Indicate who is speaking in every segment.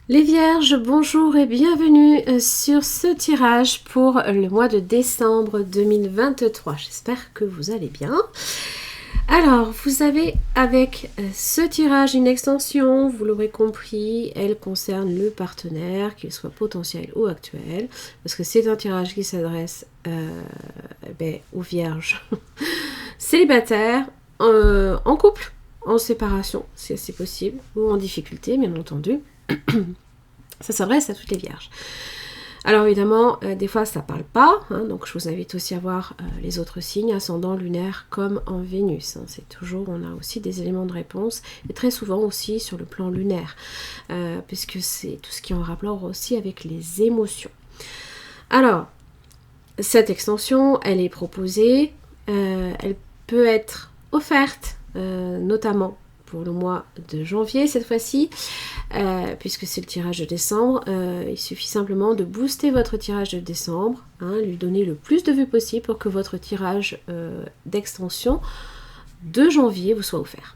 Speaker 1: Les Vierges, bonjour et bienvenue sur ce tirage pour le mois de décembre 2023. J'espère que vous allez bien. Alors, vous avez avec ce tirage une extension, vous l'aurez compris, elle concerne le partenaire, qu'il soit potentiel ou actuel, parce que c'est un tirage qui s'adresse aux Vierges célibataires, en couple, en séparation, si c'est possible, ou en difficulté, bien entendu. Ça s'adresse à toutes les Vierges. Alors évidemment, des fois ça parle pas, donc je vous invite aussi à voir les autres signes, ascendant, lunaire comme en Vénus. C'est toujours, on a aussi des éléments de réponse, et très souvent aussi sur le plan lunaire, puisque c'est tout ce qui est en rapport aussi avec les émotions. Alors, cette extension, elle est proposée, elle peut être offerte, notamment pour le mois de janvier cette fois-ci, puisque c'est le tirage de décembre. Il suffit simplement de booster votre tirage de décembre, lui donner le plus de vues possible pour que votre tirage d'extension de janvier vous soit offert.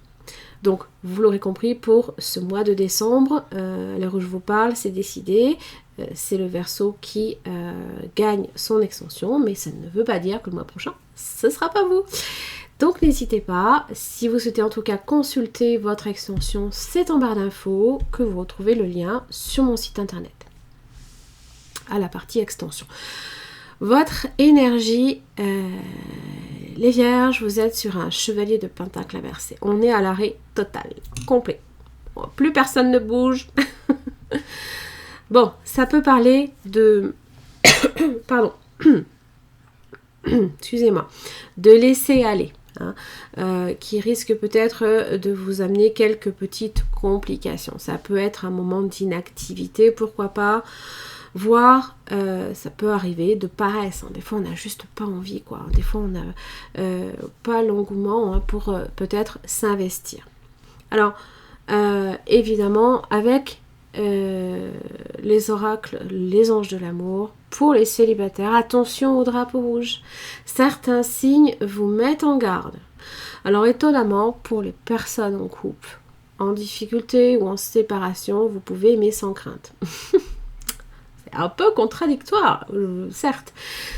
Speaker 1: Donc, vous l'aurez compris, pour ce mois de décembre, à l'heure où je vous parle, c'est décidé. C'est le Verseau qui gagne son extension, mais ça ne veut pas dire que le mois prochain, ce ne sera pas vous. Donc n'hésitez pas, si vous souhaitez en tout cas consulter votre extension, c'est en barre d'infos que vous retrouvez le lien sur mon site internet, à la partie extension. Votre énergie, les Vierges, vous êtes sur un chevalier de Pentacle inversé. On est à l'arrêt total, complet. Bon, plus personne ne bouge. Bon, ça peut parler de... Pardon. Excusez-moi. De laisser aller. Qui risque peut-être de vous amener quelques petites complications. Ça peut être un moment d'inactivité, pourquoi pas, voire ça peut arriver de paresse. Des fois on n'a juste pas envie, quoi. Des fois on n'a pas l'engouement pour peut-être s'investir. Alors évidemment avec les oracles, les anges de l'amour, pour les célibataires, attention au drapeau rouge. Certains signes vous mettent en garde. Alors étonnamment, pour les personnes en couple, en difficulté ou en séparation, vous pouvez aimer sans crainte. C'est un peu contradictoire, certes.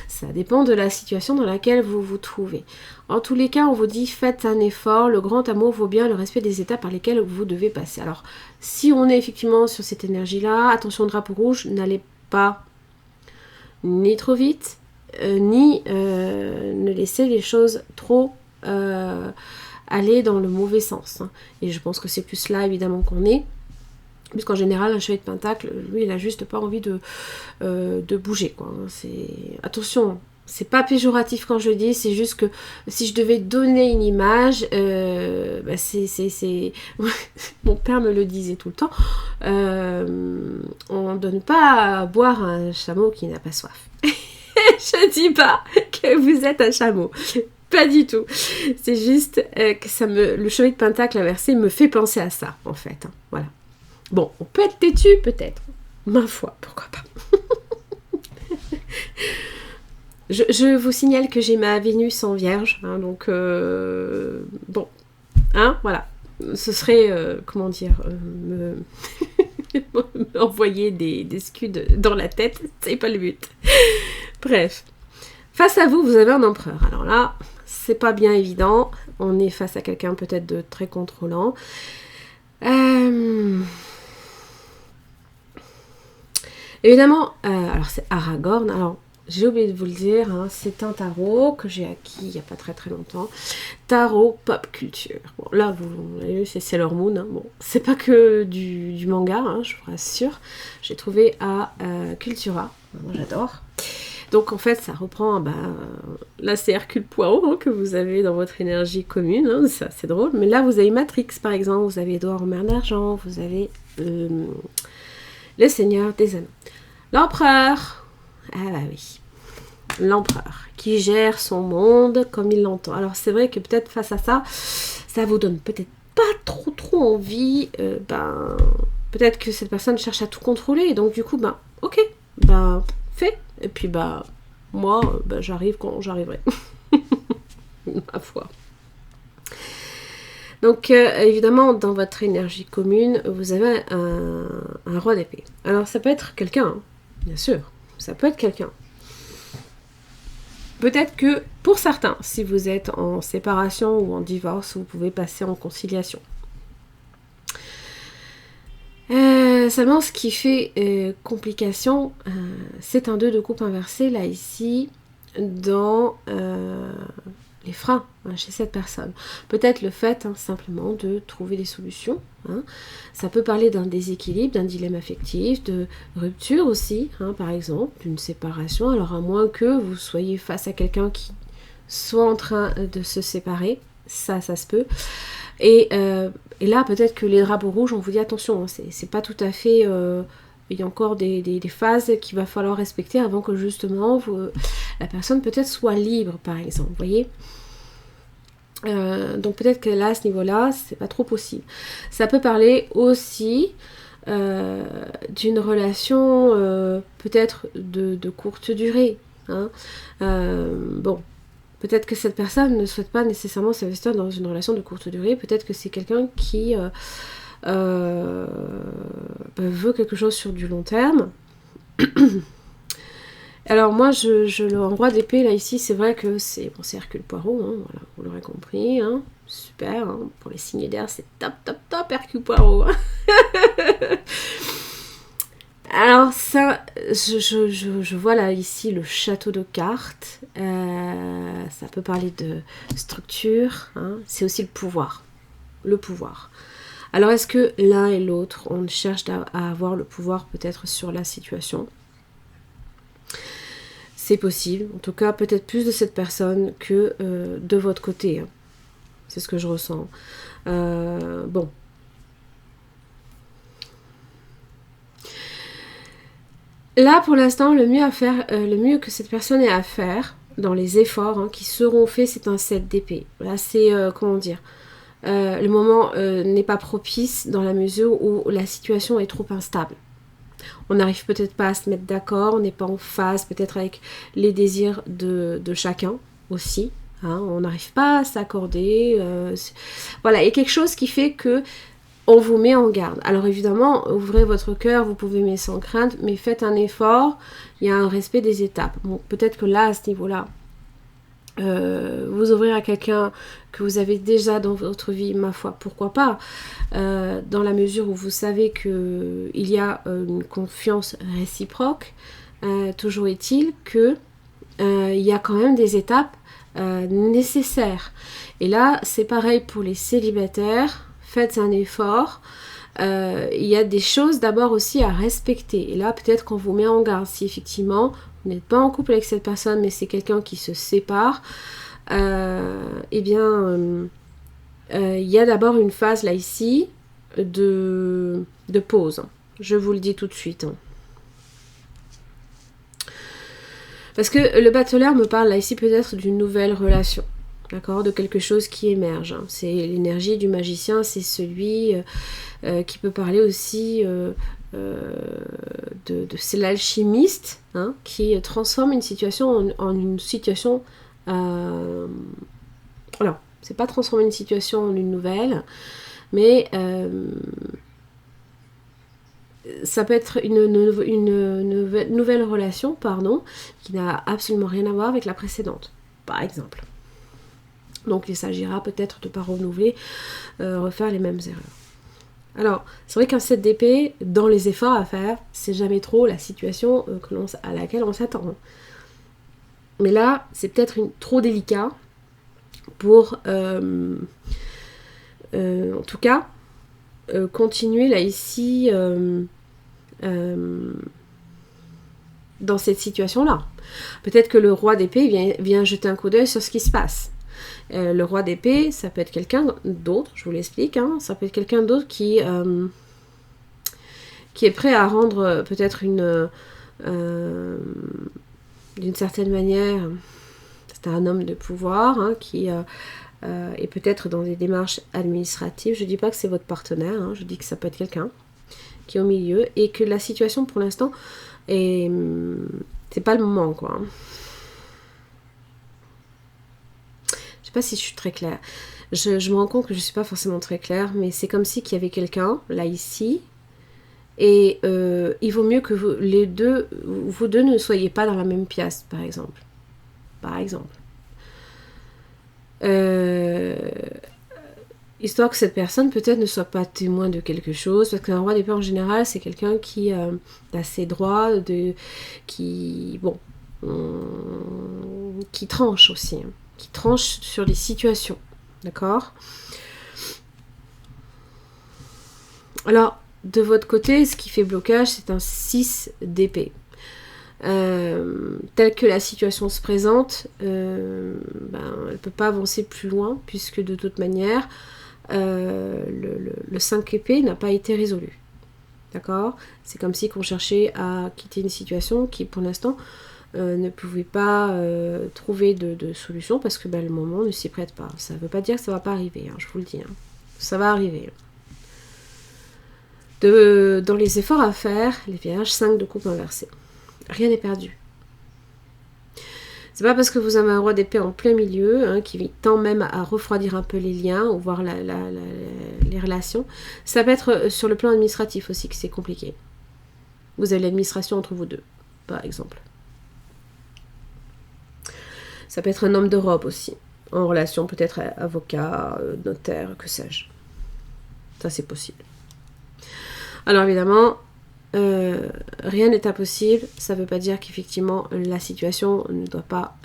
Speaker 1: Ça dépend de la situation dans laquelle vous vous trouvez. En tous les cas, on vous dit faites un effort, le grand amour vaut bien le respect des étapes par lesquelles vous devez passer. Alors, si on est effectivement sur cette énergie-là, attention au drapeau rouge, n'allez pas ni trop vite, ni ne laissez les choses trop aller dans le mauvais sens. Et je pense que c'est plus là, évidemment, qu'on est. Puisqu'en général, un chevalier de Pentacle, lui, il a juste pas envie de bouger, quoi. Attention, c'est pas péjoratif quand je le dis, c'est juste que si je devais donner une image, mon père me le disait tout le temps, on ne donne pas à boire à un chameau qui n'a pas soif. Je dis pas que vous êtes un chameau. Pas du tout. C'est juste que le chevalier de Pentacle inversé me fait penser à ça, en fait. Voilà. Bon, on peut être têtu, peut-être. Ma foi, pourquoi pas. Je vous signale que j'ai ma Vénus en Vierge, donc bon, voilà. Ce serait, m'envoyer des scuds dans la tête, c'est pas le but. Bref. Face à vous, vous avez un empereur. Alors là, c'est pas bien évident. On est face à quelqu'un peut-être de très contrôlant. Évidemment, alors c'est Aragorn. Alors, j'ai oublié de vous le dire, c'est un tarot que j'ai acquis il n'y a pas très très longtemps. Tarot pop culture. Bon, là, vous l'avez vu, c'est Sailor Moon. Bon, c'est pas que du manga, je vous rassure. J'ai trouvé à Cultura. Moi, j'adore. Donc, en fait, ça reprend, là, c'est Hercule Poirot que vous avez dans votre énergie commune. Ça, c'est drôle. Mais là, vous avez Matrix, par exemple. Vous avez Édouard en mer d'argent. Vous avez le Seigneur des Anneaux. L'empereur. Ah bah oui, l'empereur qui gère son monde comme il l'entend. Alors c'est vrai que peut-être face à ça, ça vous donne peut-être pas trop envie. Peut-être que cette personne cherche à tout contrôler et donc du coup, ok, fais. Et puis moi, j'arrive quand j'arriverai. Ma foi. Donc, évidemment, dans votre énergie commune, vous avez un roi d'épée. Alors, ça peut être quelqu'un, hein, bien sûr. Ça peut être quelqu'un. Peut-être que, pour certains, si vous êtes en séparation ou en divorce, vous pouvez passer en conciliation. Seulement, ce qui fait complication, c'est un 2 de coupe inversé, là, ici, dans les freins chez cette personne. Peut-être le fait simplement de trouver des solutions. Ça peut parler d'un déséquilibre, d'un dilemme affectif, de rupture aussi, par exemple, d'une séparation. Alors à moins que vous soyez face à quelqu'un qui soit en train de se séparer, ça se peut. Et là, peut-être que les drapeaux rouges, on vous dit attention, c'est pas tout à fait... il y a encore des phases qu'il va falloir respecter avant que justement la personne peut-être soit libre, par exemple, vous voyez. Donc peut-être que là, à ce niveau-là, c'est pas trop possible. Ça peut parler aussi d'une relation peut-être de courte durée. Bon, peut-être que cette personne ne souhaite pas nécessairement s'investir dans une relation de courte durée. Peut-être que c'est quelqu'un qui veut quelque chose sur du long terme. Alors moi, le roi d'épée, là, ici, c'est vrai que c'est Hercule Poirot, voilà, vous l'aurez compris, super, pour les signes d'air, c'est top, Hercule Poirot. Alors ça, je vois là, ici, le château de cartes, ça peut parler de structure, c'est aussi le pouvoir. Alors est-ce que l'un et l'autre, on cherche à avoir le pouvoir peut-être sur la situation ? C'est possible, en tout cas peut-être plus de cette personne que de votre côté. C'est ce que je ressens. Bon. Là pour l'instant, le mieux que cette personne ait à faire dans les efforts qui seront faits, c'est un 7 d'épée. Là c'est, comment dire, le moment n'est pas propice dans la mesure où la situation est trop instable. On n'arrive peut-être pas à se mettre d'accord, on n'est pas en phase peut-être avec les désirs de chacun aussi. On n'arrive pas à s'accorder. Voilà, il y a quelque chose qui fait que on vous met en garde. Alors évidemment, ouvrez votre cœur, vous pouvez mettre sans crainte, mais faites un effort, il y a un respect des étapes. Bon, peut-être que là, à ce niveau-là, vous ouvrir à quelqu'un que vous avez déjà dans votre vie, ma foi, pourquoi pas, dans la mesure où vous savez qu'il y a une confiance réciproque, toujours est-il que il y a quand même des étapes nécessaires. Et là, c'est pareil pour les célibataires, faites un effort. Il y a des choses d'abord aussi à respecter. Et là, peut-être qu'on vous met en garde si effectivement vous n'êtes pas en couple avec cette personne, mais c'est quelqu'un qui se sépare. Eh bien, il y a d'abord une phase là ici de pause. Je vous le dis tout de suite. Parce que le battleur me parle là ici peut-être d'une nouvelle relation. D'accord, de quelque chose qui émerge. C'est l'énergie du magicien, c'est celui qui peut parler aussi c'est l'alchimiste qui transforme une situation en une situation. Alors, c'est pas transformer une situation en une nouvelle, mais ça peut être une nouvelle relation, qui n'a absolument rien à voir avec la précédente, par exemple. Donc il s'agira peut-être de ne pas renouveler, refaire les mêmes erreurs. Alors, c'est vrai qu'un 7 d'épée, dans les efforts à faire, c'est jamais trop la situation à laquelle on s'attend. Mais là, c'est peut-être trop délicat pour, en tout cas, continuer là ici dans cette situation-là. Peut-être que le roi d'épée vient jeter un coup d'œil sur ce qui se passe. Le roi d'épée, ça peut être quelqu'un d'autre, je vous l'explique, ça peut être quelqu'un d'autre qui est prêt à rendre peut-être d'une certaine manière, c'est un homme de pouvoir qui est peut-être dans des démarches administratives. Je ne dis pas que c'est votre partenaire, je dis que ça peut être quelqu'un qui est au milieu et que la situation pour l'instant c'est pas le moment quoi. Je sais pas si je suis très claire. Je me rends compte que je ne suis pas forcément très claire, mais c'est comme si qu'il y avait quelqu'un, là, ici, et il vaut mieux que vous deux ne soyez pas dans la même pièce, par exemple. Par exemple. Histoire que cette personne peut-être ne soit pas témoin de quelque chose, parce qu'un roi d'épée en général c'est quelqu'un qui a ses droits, qui tranche aussi, hein, qui tranche sur des situations, d'accord? Alors de votre côté, ce qui fait blocage, c'est un 6 d'épée. Telle que la situation se présente, elle ne peut pas avancer plus loin, puisque de toute manière, le 5 épée n'a pas été résolu. D'accord? C'est comme si on cherchait à quitter une situation qui, pour l'instant, ne pouvait pas trouver de solution, parce que le moment ne s'y prête pas. Ça ne veut pas dire que ça ne va pas arriver, hein, je vous le dis. Hein. Ça va arriver. Dans les efforts à faire, les vierges, 5 de coupe inversée. Rien n'est perdu. C'est pas parce que vous avez un roi d'épée en plein milieu, hein, qui tend même à refroidir un peu les liens, ou voir les relations. Ça peut être sur le plan administratif aussi que c'est compliqué. Vous avez l'administration entre vous deux, par exemple. Ça peut être un homme de robe aussi, en relation peut-être avocat, notaire, que sais-je. Ça c'est possible. Alors évidemment, rien n'est impossible, ça ne veut pas dire qu'effectivement la situation ne doit pas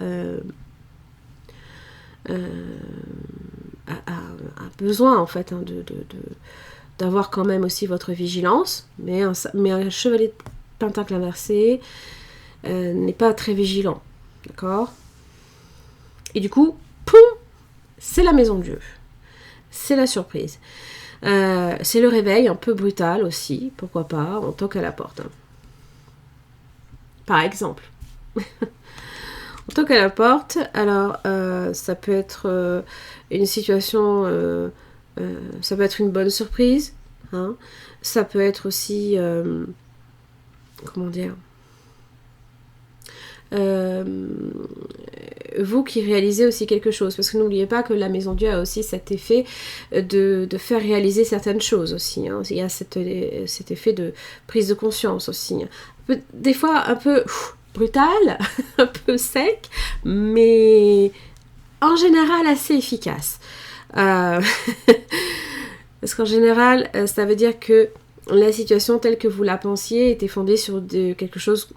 Speaker 1: a besoin en fait hein, d'avoir quand même aussi votre vigilance, mais un chevalier de pentacle inversé n'est pas très vigilant, d'accord? Et du coup, poum, c'est la maison de Dieu, c'est la surprise. C'est le réveil, un peu brutal aussi, pourquoi pas, on toque à la porte. Hein. Par exemple. On toque à la porte, alors ça peut être une situation, ça peut être une bonne surprise, hein. Ça peut être aussi, comment dire, vous qui réalisez aussi quelque chose, parce que n'oubliez pas que la maison Dieu a aussi cet effet de faire réaliser certaines choses aussi, hein. Il y a cet effet de prise de conscience aussi, des fois un peu brutal, un peu sec, mais en général assez efficace, parce qu'en général ça veut dire que la situation telle que vous la pensiez était fondée sur quelque chose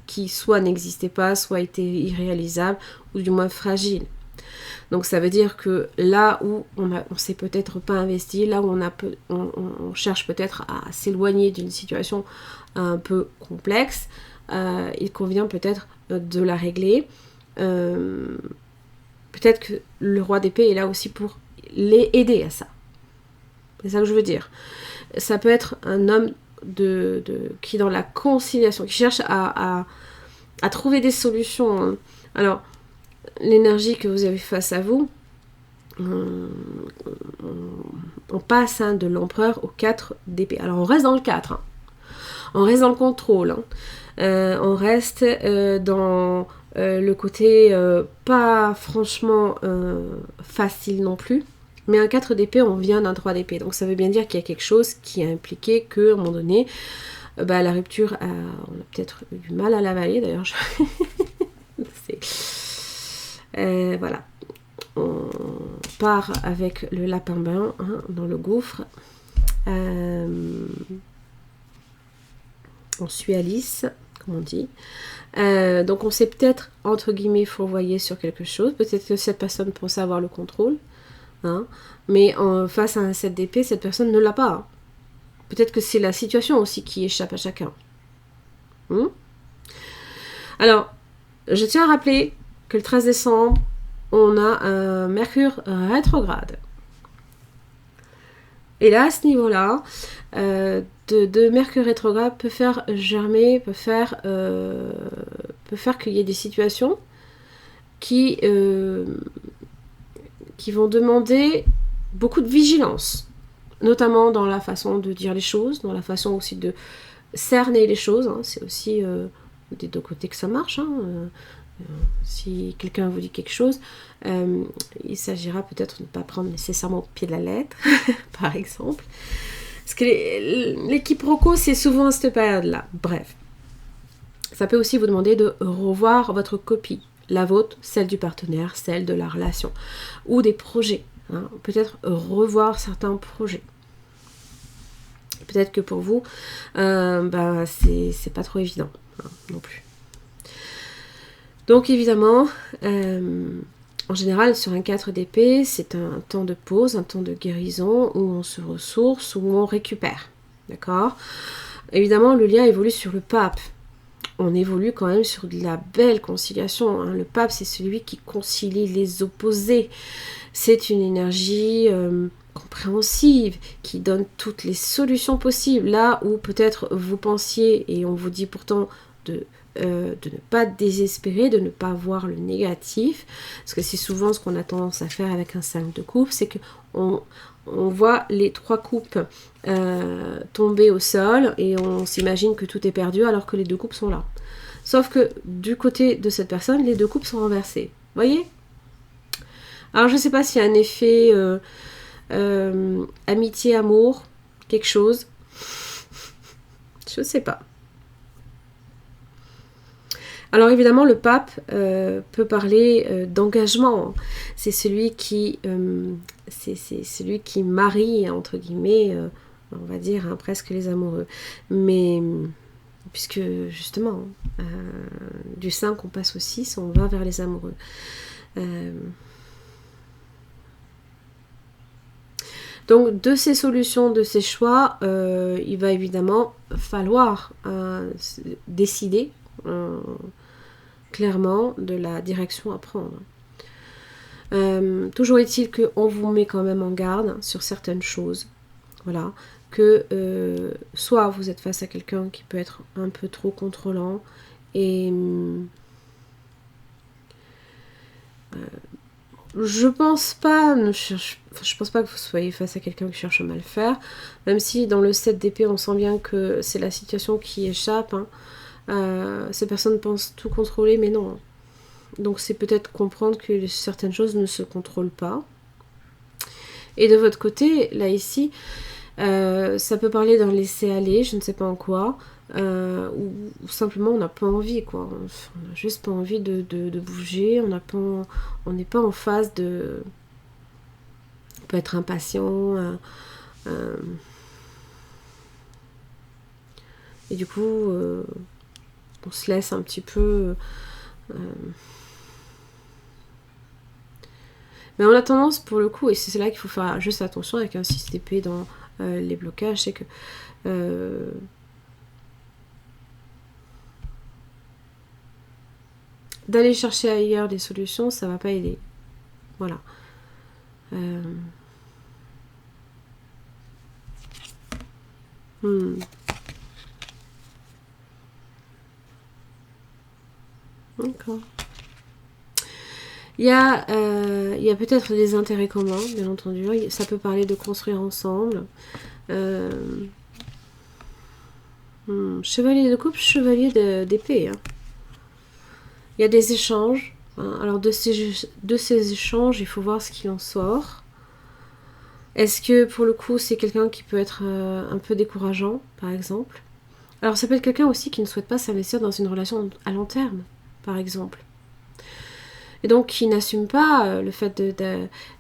Speaker 1: qui soit n'existait pas, soit était irréalisable, ou du moins fragile. Donc ça veut dire que là où on s'est peut-être pas investi, là où on cherche peut-être à s'éloigner d'une situation un peu complexe, il convient peut-être de la régler. Peut-être que le roi d'épée est là aussi pour les aider à ça. C'est ça que je veux dire. Ça peut être un homme qui est dans la conciliation, qui cherche à trouver des solutions. Hein. Alors, l'énergie que vous avez face à vous, on passe de l'empereur au 4 d'épée. Alors, on reste dans le 4. Hein. On reste dans le contrôle. Hein. On reste dans le côté pas franchement facile non plus. Mais un 4 d'épée, on vient d'un 3 d'épée. Donc ça veut bien dire qu'il y a quelque chose qui a impliqué qu'à un moment donné, la rupture, on a peut-être eu du mal à l'avaler. D'ailleurs, voilà. On part avec le lapin blanc hein, dans le gouffre. On suit Alice, comme on dit. Donc on s'est peut-être, entre guillemets, fourvoyé sur quelque chose. Peut-être que cette personne pensait avoir le contrôle. Hein, mais face à un 7 d'épée, cette personne ne l'a pas. Hein. Peut-être que c'est la situation aussi qui échappe à chacun. Alors, je tiens à rappeler que le 13 décembre, on a un Mercure rétrograde. Et là, à ce niveau-là, de Mercure rétrograde peut faire germer, peut faire qu'il y ait des situations qui vont demander beaucoup de vigilance, notamment dans la façon de dire les choses, dans la façon aussi de cerner les choses. Hein. C'est aussi des deux côtés que ça marche. Hein. Si quelqu'un vous dit quelque chose, il s'agira peut-être de ne pas prendre nécessairement au pied de la lettre, par exemple. Parce que les quiproquos, c'est souvent à cette période-là. Bref. Ça peut aussi vous demander de revoir votre copie. La vôtre, celle du partenaire, celle de la relation. Ou des projets. Hein. Peut-être revoir certains projets. Peut-être que pour vous, c'est pas trop évident hein, non plus. Donc évidemment, en général, sur un 4 d'épée, c'est un temps de pause, un temps de guérison, où on se ressource, où on récupère. D'accord ? Évidemment, le lien évolue sur le pape. On évolue quand même sur de la belle conciliation. Hein. Le pape, c'est celui qui concilie les opposés. C'est une énergie compréhensive, qui donne toutes les solutions possibles. Là où peut-être vous pensiez, et on vous dit pourtant de ne pas désespérer, de ne pas voir le négatif, parce que c'est souvent ce qu'on a tendance à faire avec un 5 de coupe, c'est qu'on voit les 3 coupes tomber au sol et on s'imagine que tout est perdu alors que les 2 coupes sont là. Sauf que du côté de cette personne, les 2 coupes sont renversées. Voyez ? Alors je ne sais pas s'il y a un effet amitié, amour, quelque chose. Je ne sais pas. Alors évidemment, le pape peut parler d'engagement. C'est celui qui marie, entre guillemets, on va dire, hein, presque les amoureux. Mais, puisque justement, du 5, on passe au 6, on va vers les amoureux. Donc, de ces solutions, de ces choix, il va évidemment falloir décider clairement de la direction à prendre. Toujours est-il qu'on vous met quand même en garde sur certaines choses. Voilà. Que soit vous êtes face à quelqu'un qui peut être un peu trop contrôlant et je pense pas que vous soyez face à quelqu'un qui cherche à mal faire, même si dans le 7 d'épée on sent bien que c'est la situation qui échappe. Hein. Ces personnes pensent tout contrôler, mais non. Donc c'est peut-être comprendre que certaines choses ne se contrôlent pas. Et de votre côté, là ici, ça peut parler d'un laisser-aller, je ne sais pas en quoi, ou simplement on n'a pas envie, quoi. On n'a juste pas envie de bouger, on n'est pas en phase de... On peut être impatient, et du coup... on se laisse un petit peu... Mais on a tendance, pour le coup, et c'est là qu'il faut faire juste attention avec un 6 d'épée dans les blocages, c'est que... d'aller chercher ailleurs des solutions, ça va pas aider. Voilà. D'accord. Il y a peut-être des intérêts communs, bien entendu. Ça peut parler de construire ensemble. Chevalier de coupe, chevalier d'épée. Hein. Il y a des échanges. Hein. Alors de ces échanges, il faut voir ce qui en sort. Est-ce que pour le coup, c'est quelqu'un qui peut être un peu décourageant, par exemple? Alors ça peut être quelqu'un aussi qui ne souhaite pas s'investir dans une relation à long terme, par exemple. Et donc qui n'assume pas le fait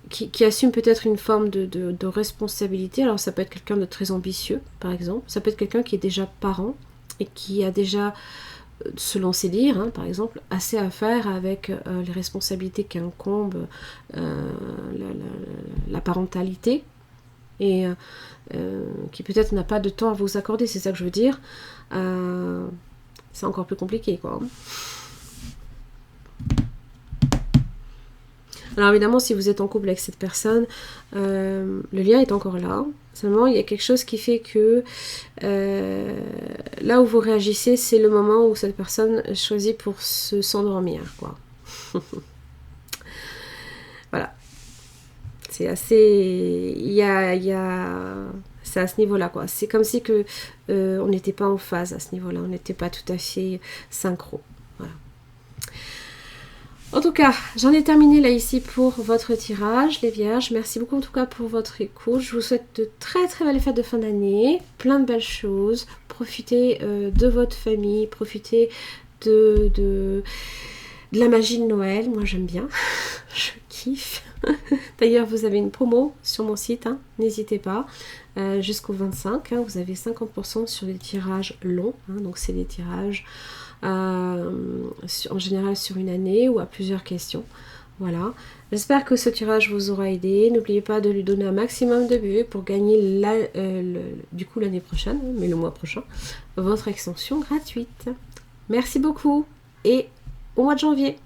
Speaker 1: qui assume peut-être une forme de responsabilité. Alors ça peut être quelqu'un de très ambitieux, par exemple. Ça peut être quelqu'un qui est déjà parent et qui a déjà, selon ses dires, hein, par exemple, assez à faire avec les responsabilités qu'incombent la parentalité et qui peut-être n'a pas de temps à vous accorder, c'est ça que je veux dire. C'est encore plus compliqué, quoi. Alors évidemment, si vous êtes en couple avec cette personne, le lien est encore là. Seulement, il y a quelque chose qui fait que là où vous réagissez, c'est le moment où cette personne choisit pour s'endormir, quoi. Voilà. C'est assez... C'est à ce niveau-là, quoi. C'est comme si que on n'était pas en phase à ce niveau-là. On n'était pas tout à fait synchro. Voilà. cas, j'en ai terminé là ici pour votre tirage, les vierges. Merci beaucoup en tout cas pour votre écoute. Je vous souhaite de très très belles fêtes de fin d'année, plein de belles choses. Profitez de votre famille, profitez de la magie de Noël. Moi j'aime bien, je kiffe. D'ailleurs vous avez une promo sur mon site, hein, n'hésitez pas. Jusqu'au 25, hein, vous avez 50% sur les tirages longs, hein, donc c'est des tirages en général sur une année ou à plusieurs questions. Voilà, j'espère que ce tirage vous aura aidé. N'oubliez pas de lui donner un maximum de buts pour gagner du coup l'année prochaine, mais le mois prochain, votre extension gratuite. Merci beaucoup et au mois de janvier.